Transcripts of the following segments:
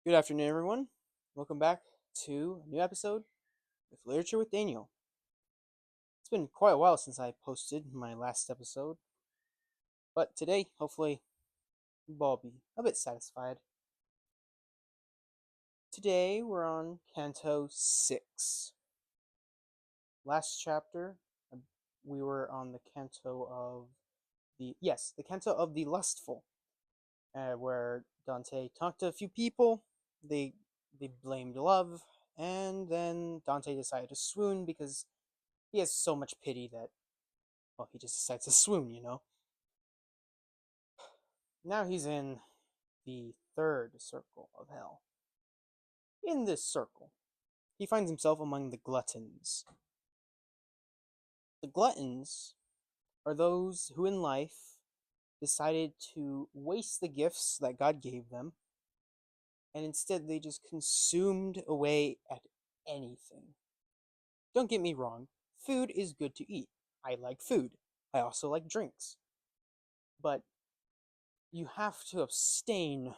Good afternoon, everyone. Welcome back to a new episode with Literature with Daniel. It's been quite a while since I posted my last episode, but today, hopefully, we'll all be a bit satisfied. Today, we're on Canto 6. Last chapter, we were on the Canto of the Canto of the Lustful, where Dante talked to a few people. They they blamed love, and then Dante decided to swoon because he has so much pity that, well, he just decides to swoon. Now he's in the third circle of hell. In this circle, he finds himself among the gluttons. The gluttons are those who in life decided to waste the gifts that God gave them, and instead they just consumed away at anything. Don't get me wrong, food is good to eat. I like food. I also like drinks. But you have to abstain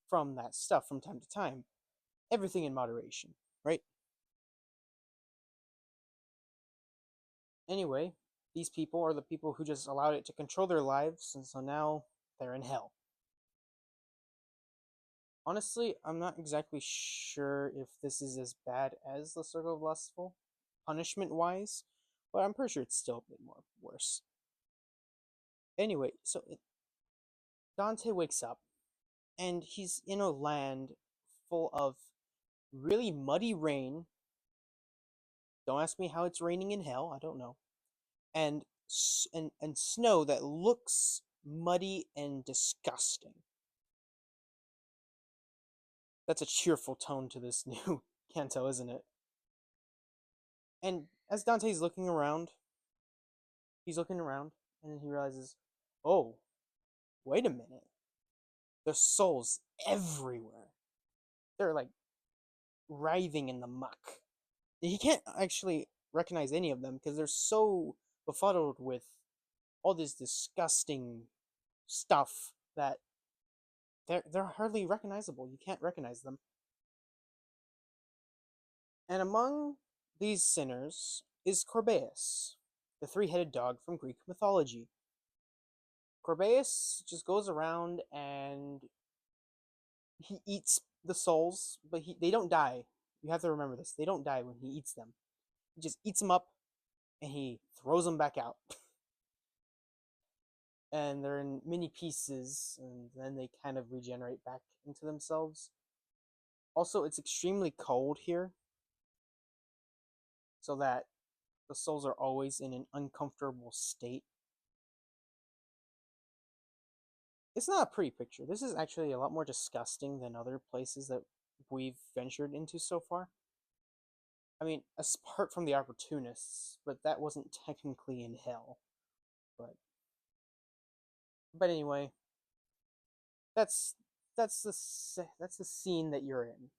from that stuff from time to time. Everything in moderation, right? Anyway, these people are the people who just allowed it to control their lives, and so now they're in hell. Honestly, I'm not exactly sure if this is as bad as the Circle of Lustful, punishment wise, but I'm pretty sure it's still a bit more worse. Anyway, Dante wakes up, and he's in a land full of really muddy rain. Don't ask me how it's raining in hell, I don't know. And snow that looks muddy and disgusting. That's a cheerful tone to this new canto, isn't it? And as Dante's he's looking around, and he realizes, oh, wait a minute. There's souls everywhere. They're like writhing in the muck. He can't actually recognize any of them because they're so befuddled with all this disgusting stuff that they're hardly recognizable. You can't recognize them. And among these sinners is Corbeus, the three-headed dog from Greek mythology. Corbeus just goes around and he eats the souls, but they don't die. You have to remember this. They don't die when he eats them. He just eats them up and he throws them back out. And they're in mini pieces, and then they kind of regenerate back into themselves. Also, it's extremely cold here, so that the souls are always in an uncomfortable state. It's not a pretty picture. This is actually a lot more disgusting than other places that we've ventured into so far. I mean, apart from the opportunists, but that wasn't technically in hell. But anyway, that's that's the scene that you're in,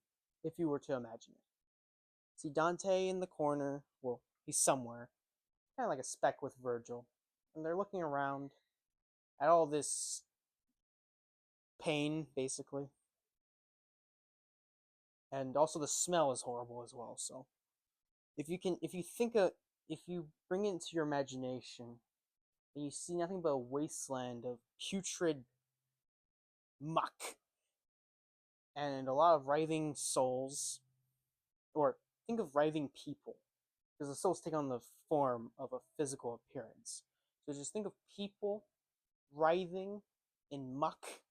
if you were to imagine it. See Dante in the corner. Well, he's somewhere, kind of like a speck with Virgil, and they're looking around at all this pain, basically, and also the smell is horrible as well. So if you bring it into your imagination and you see nothing but a wasteland of putrid muck and a lot of writhing souls, or think of writhing people, because the souls take on the form of a physical appearance. So just think of people writhing in muck,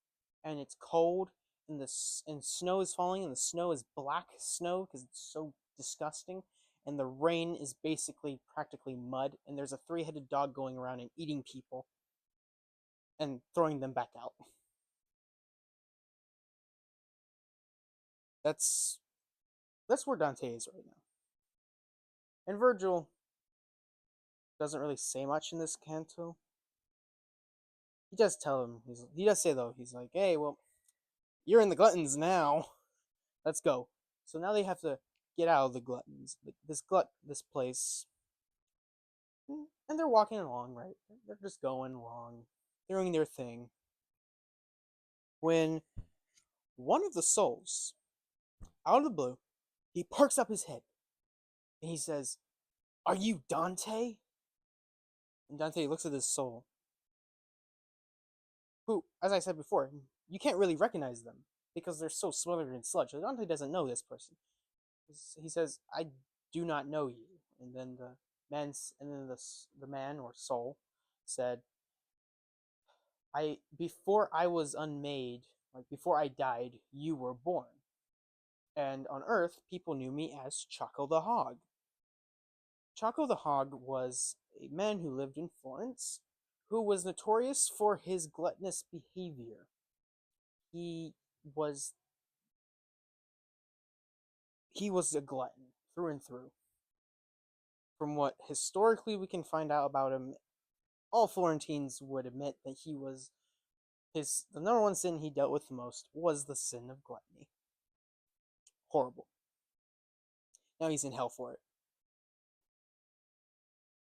and it's cold, and and snow is falling, and the snow is black snow because it's so disgusting, and the rain is basically practically mud, and there's a three-headed dog going around and eating people and throwing them back out. That's that's where Dante is right now. And Virgil doesn't really say much in this canto. He does tell him, he does say though, he's like, hey, well, you're in the gluttons now. Let's go. So now they have to get out of the gluttons. This place. And they're walking along, right? They're just going along, doing their thing. When one of the souls, out of the blue, he perks up his head and he says, "Are you Dante?" And Dante looks at his soul, who, as I said before, you can't really recognize them because they're so smothered in sludge. So Dante doesn't know this person. He says, "I do not know you." And then the man or soul said, "I before I was unmade, like before I died, you were born. And on Earth, people knew me as Chaco the Hog." Chaco the Hog was a man who lived in Florence, who was notorious for his gluttonous behavior. He was he was a glutton through and through. From what historically we can find out about him, all Florentines would admit that he was the number one sin he dealt with the most was the sin of gluttony. Horrible. Now he's in hell for it.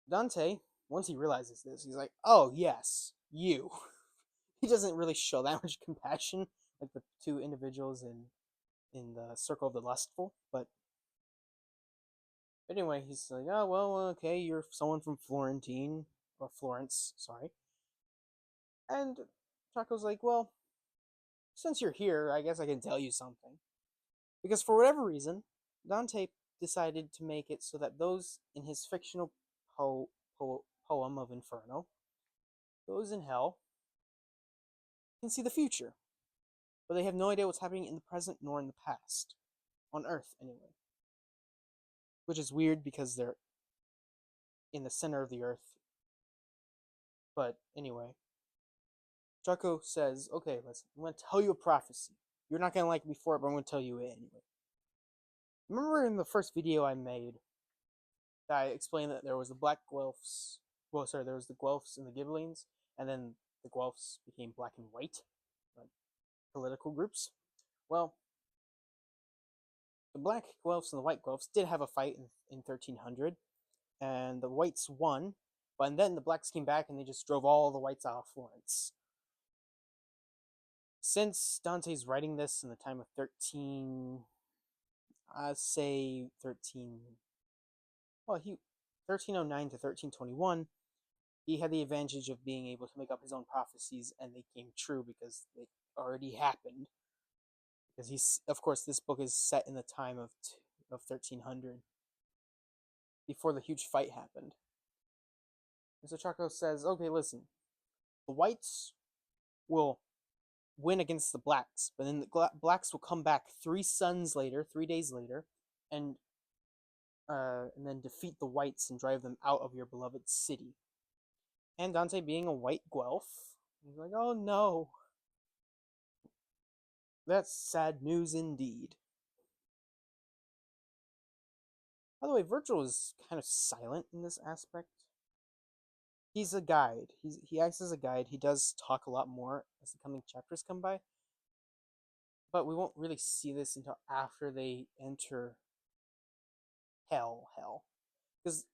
Dante, once he realizes this, he's like, "Oh yes, you." He doesn't really show that much compassion like the two individuals in the circle of the lustful, but anyway, he's like, "Oh well, okay, you're someone from Florence, sorry." And Chaco's like, "Well, since you're here, I guess I can tell you something." Because for whatever reason, Dante decided to make it so that those in his fictional poem of Inferno, those in hell, can see the future, but they have no idea what's happening in the present nor in the past. On Earth, anyway. Which is weird because they're in the center of the Earth. But anyway, Draco says, "Okay, listen, I'm going to tell you a prophecy. You're not going to like it before, but I'm going to tell you it anyway." Remember in the first video I made that I explained that there was the black Guelphs, well, sorry, there was the Guelphs and the Ghibellines, and then the Guelphs became black and white, like political groups? Well, the black Guelphs and the white Guelphs did have a fight in 1300, and the whites won, but then the blacks came back and they just drove all the whites out of Florence. Since Dante's writing this in the time of 13, I'd say 1309 to 1321, he had the advantage of being able to make up his own prophecies, and they came true because they already happened. Because of course, this book is set in the time of 1300, before the huge fight happened. And so Chaco says, "Okay, listen, the whites will win against the blacks, but then the blacks will come back 3 days later, and then defeat the whites and drive them out of your beloved city." And Dante, being a white Guelph, he's like, "Oh no, that's sad news indeed." By the way, Virgil is kind of silent in this aspect. He's a guide. He acts as a guide. He does talk a lot more as the coming chapters come by, but we won't really see this until after they enter hell. Because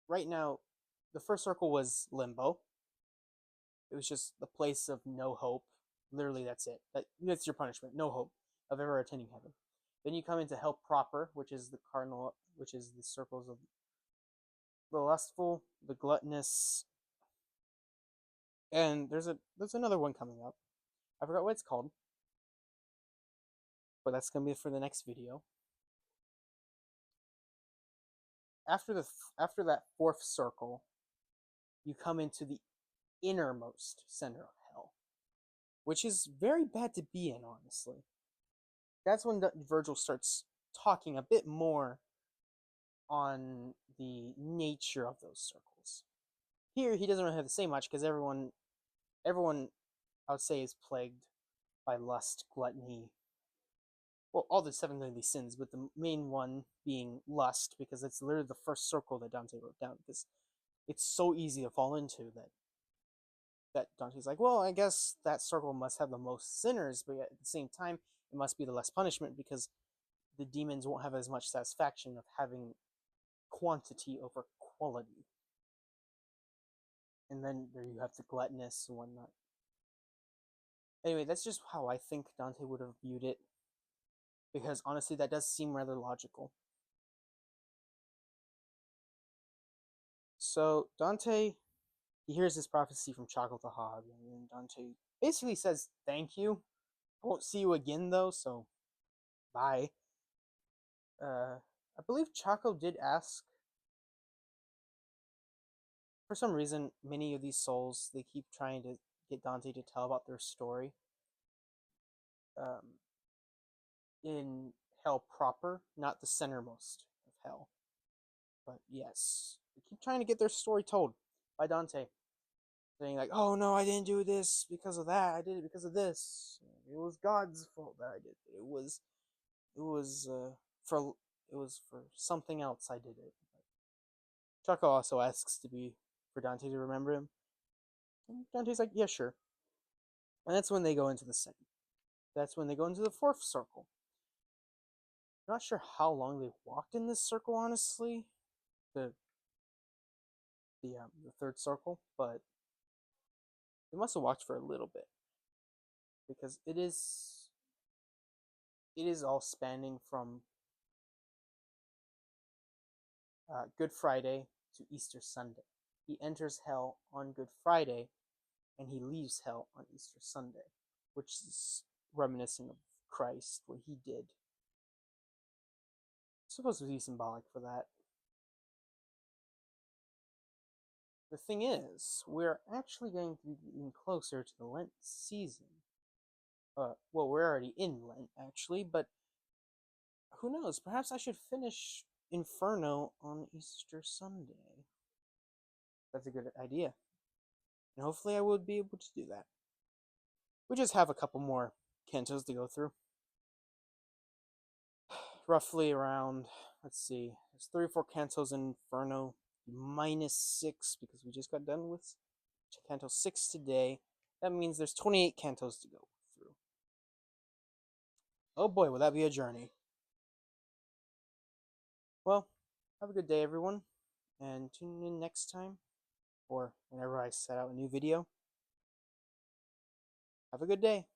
right now, the first circle was limbo. It was just the place of no hope. Literally, that's it. That's your punishment. No hope of ever attaining heaven. Then you come into hell proper, which is which is the circles of the lustful, the gluttonous, and there's another one coming up. I forgot what it's called, but that's gonna be for the next video. After that fourth circle, you come into the innermost center of hell, which is very bad to be in, honestly. That's when Virgil starts talking a bit more on the nature of those circles. Here, he doesn't really have to say much because everyone, I would say, is plagued by lust, gluttony, well, all the seven deadly sins, but the main one being lust, because it's literally the first circle that Dante wrote down, because it's so easy to fall into that Dante's like, well, I guess that circle must have the most sinners, but yet at the same time, it must be the less punishment because the demons won't have as much satisfaction of having quantity over quality. And then there you have the gluttonous and whatnot. Anyway, that's just how I think Dante would have viewed it, because honestly, that does seem rather logical. So Dante, he hears this prophecy from Chocolate the Hog, and then Dante basically says, "Thank you. I won't see you again, though. So bye." I believe Chaco did ask. For some reason, many of these souls they keep trying to get Dante to tell about their story. Um, in hell proper, not the centermost of hell. But yes, they keep trying to get their story told by Dante, saying like, "Oh no, I didn't do this because of that. I did it because of this. It was God's fault that I did it. It was for it was for something else I did it." Chaco also asks to be for Dante to remember him, and Dante's like, "Yeah, sure." And that's when they go into the second. That's when they go into the fourth circle. I'm not sure how long they walked in this circle, honestly. The the third circle, but they must have walked for a little bit because it is all spanning from Good Friday to Easter Sunday. He enters hell on Good Friday, and he leaves hell on Easter Sunday, which is reminiscent of Christ, what he did. It's supposed to be symbolic for that. The thing is, we're actually going to be getting closer to the Lent season. Well, we're already in Lent, actually, but who knows? Perhaps I should finish Inferno on Easter Sunday. That's a good idea. And hopefully I would be able to do that. We just have a couple more cantos to go through. Roughly around, let's see, there's 3 or 4 cantos in Inferno, -6 because we just got done with Canto 6 today. That means there's 28 cantos to go through. Oh boy, will that be a journey. Well, have a good day, everyone, and tune in next time, or whenever I set out a new video. Have a good day.